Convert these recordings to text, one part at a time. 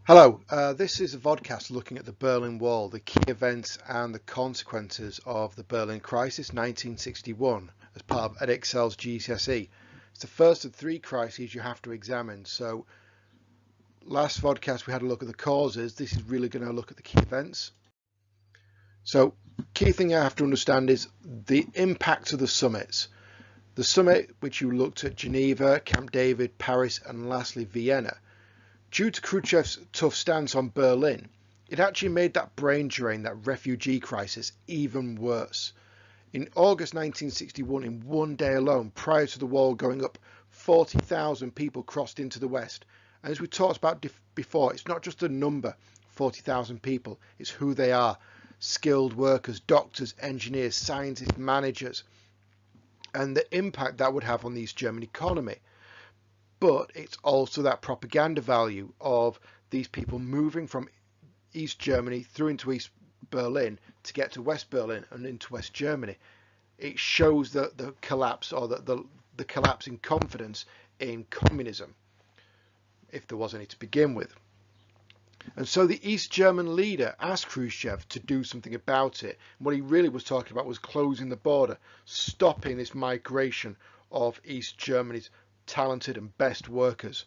Hello, this is a vodcast looking at the Berlin Wall, the key events and the consequences of the Berlin Crisis 1961 as part of Edexcel's GCSE. It's the first of three crises you have to examine. So last vodcast we had a look at the causes. This is really going to look at the key events. So key thing I have to understand is the impact of the summits. The summit, which you looked at Geneva, Camp David, Paris and lastly Vienna. Due to Khrushchev's tough stance on Berlin, it actually made that brain drain, that refugee crisis, even worse. In August 1961, in one day alone, prior to the wall going up, 40,000 people crossed into the West. And as we talked about before, it's not just a number, 40,000 people, it's who they are. Skilled workers, doctors, engineers, scientists, managers, and the impact that would have on the East German economy. But it's also that propaganda value of these people moving from East Germany through into East Berlin to get to West Berlin and into West Germany. It shows the collapse or the collapse in confidence in communism, if there was any to begin with. And so the East German leader asked Khrushchev to do something about it. And what he really was talking about was closing the border, stopping this migration of East Germany's talented and best workers.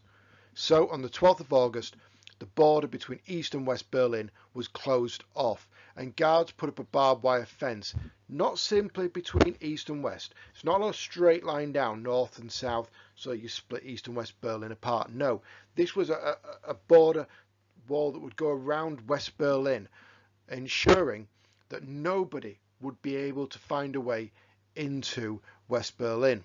So on the 12th of August, the border between East and West Berlin was closed off and guards put up a barbed wire fence, not simply between East and West. It's not a straight line down north and south so you split East and West Berlin apart. No, this was a border wall that would go around West Berlin, ensuring that nobody would be able to find a way into West Berlin.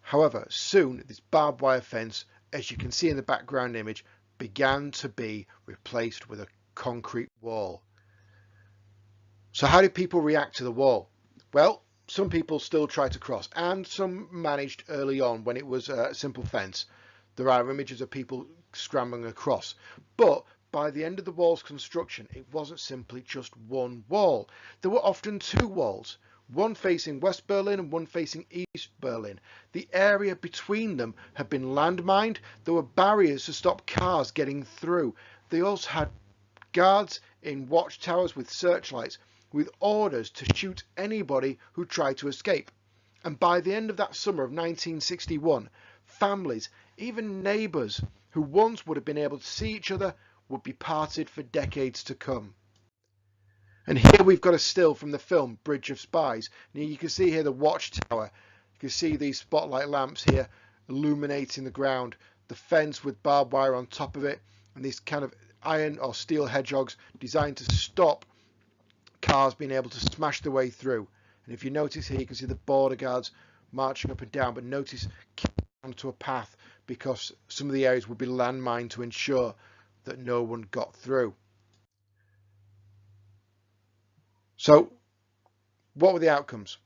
However, soon this barbed wire fence, as you can see in the background image, began to be replaced with a concrete wall. So how did people react to the wall? Well, some people still tried to cross and some managed early on when it was a simple fence. There are images of people scrambling across. But by the end of the wall's construction, it wasn't simply just one wall. There were often two walls, one facing West Berlin and one facing East Berlin. The area between them had been landmined. There were barriers to stop cars getting through. They also had guards in watchtowers with searchlights, with orders to shoot anybody who tried to escape. And by the end of that summer of 1961, families, even neighbours who once would have been able to see each other, would be parted for decades to come. And here we've got a still from the film Bridge of Spies. And you can see here the watchtower. You can see these spotlight lamps here illuminating the ground, the fence with barbed wire on top of it, and these kind of iron or steel hedgehogs designed to stop cars being able to smash their way through. And if you notice here, you can see the border guards marching up and down, but notice onto a path because some of the areas would be landmined to ensure that no one got through. So what were the outcomes?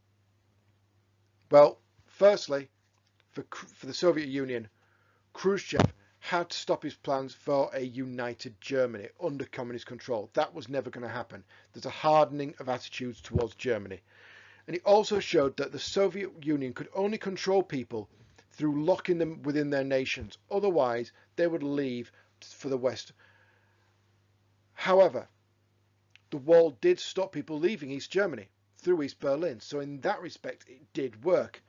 Well, firstly, for the Soviet Union, Khrushchev had to stop his plans for a united Germany under communist control. That was never going to happen. There's a hardening of attitudes towards Germany. And it also showed that the Soviet Union could only control people through locking them within their nations. Otherwise, they would leave for the West. However, the wall did stop people leaving East Germany through East Berlin. So in that respect, it did work.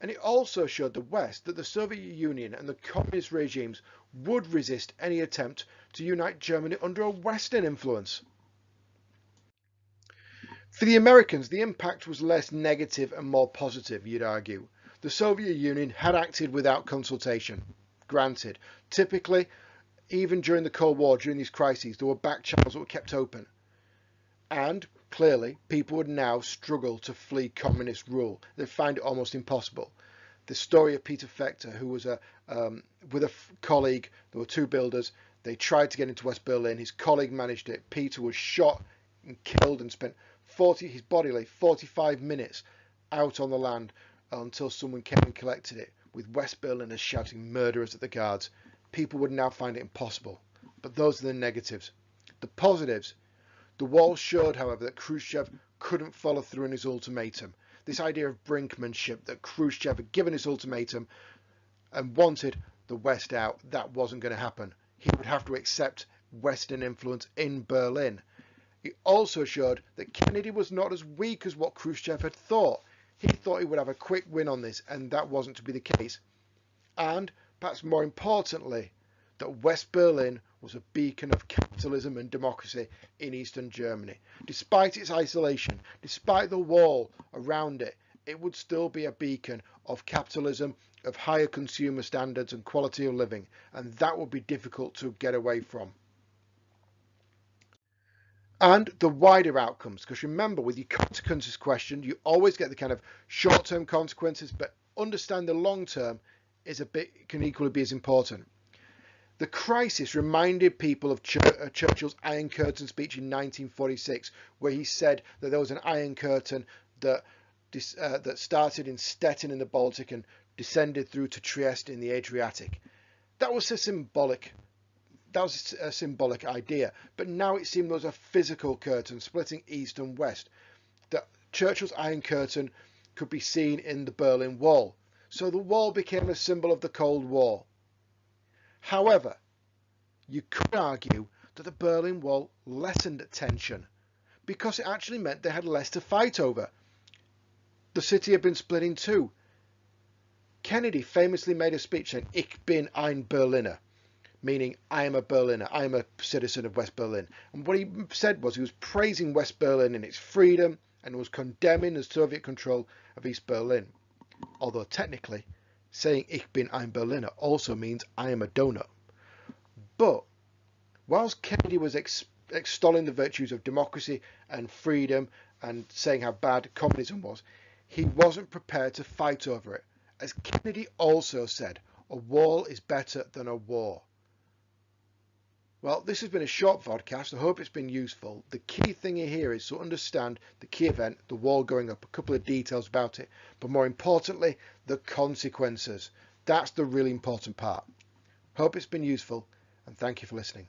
And it also showed the West that the Soviet Union and the communist regimes would resist any attempt to unite Germany under a Western influence. For the Americans, the impact was less negative and more positive, you'd argue. The Soviet Union had acted without consultation. Granted, typically, even during the Cold War, during these crises, there were back channels that were kept open. And clearly, people would now struggle to flee communist rule. They'd find it almost impossible. The story of Peter Fechter, who was with a colleague, there were two builders, they tried to get into West Berlin. His colleague managed it. Peter was shot and killed and spent his body lay 45 minutes out on the land until someone came and collected it, with West Berliners shouting murderers at the guards. People would now find it impossible. But those are the negatives. The positives. The wall showed, however, that Khrushchev couldn't follow through on his ultimatum. This idea of brinkmanship, that Khrushchev had given his ultimatum and wanted the West out, that wasn't going to happen. he would have to accept Western influence in Berlin. It also showed that Kennedy was not as weak as what Khrushchev had thought. He thought he would have a quick win on this, and that wasn't to be the case. And, perhaps more importantly, that West Berlin was a beacon of capitalism and democracy in Eastern Germany. Despite its isolation, despite the wall around it, it would still be a beacon of capitalism, of higher consumer standards and quality of living, and that would be difficult to get away from. And the wider outcomes, because remember, with your consequences question, you always get the kind of short-term consequences, but understand the long-term can equally be as important. The crisis reminded people of Churchill's Iron Curtain speech in 1946, where he said that there was an Iron Curtain that started in Stettin in the Baltic and descended through to Trieste in the Adriatic. That was a symbolic idea, but now it seemed there was a physical curtain splitting east and west. That Churchill's Iron Curtain could be seen in the Berlin Wall. So the wall became a symbol of the Cold War. However, you could argue that the Berlin Wall lessened tension because it actually meant they had less to fight over. The city had been split in two. Kennedy famously made a speech saying, "Ich bin ein Berliner," meaning I am a Berliner, I am a citizen of West Berlin. And what he said was he was praising West Berlin and its freedom and was condemning the Soviet control of East Berlin. Although technically, saying "Ich bin ein Berliner" also means I am a donut. But whilst Kennedy was extolling the virtues of democracy and freedom and saying how bad communism was, he wasn't prepared to fight over it. As Kennedy also said, a wall is better than a war. Well, this has been a short podcast. I hope it's been useful. The key thing here is to understand the key event, the wall going up, a couple of details about it, but more importantly, the consequences. That's the really important part. Hope it's been useful, and thank you for listening.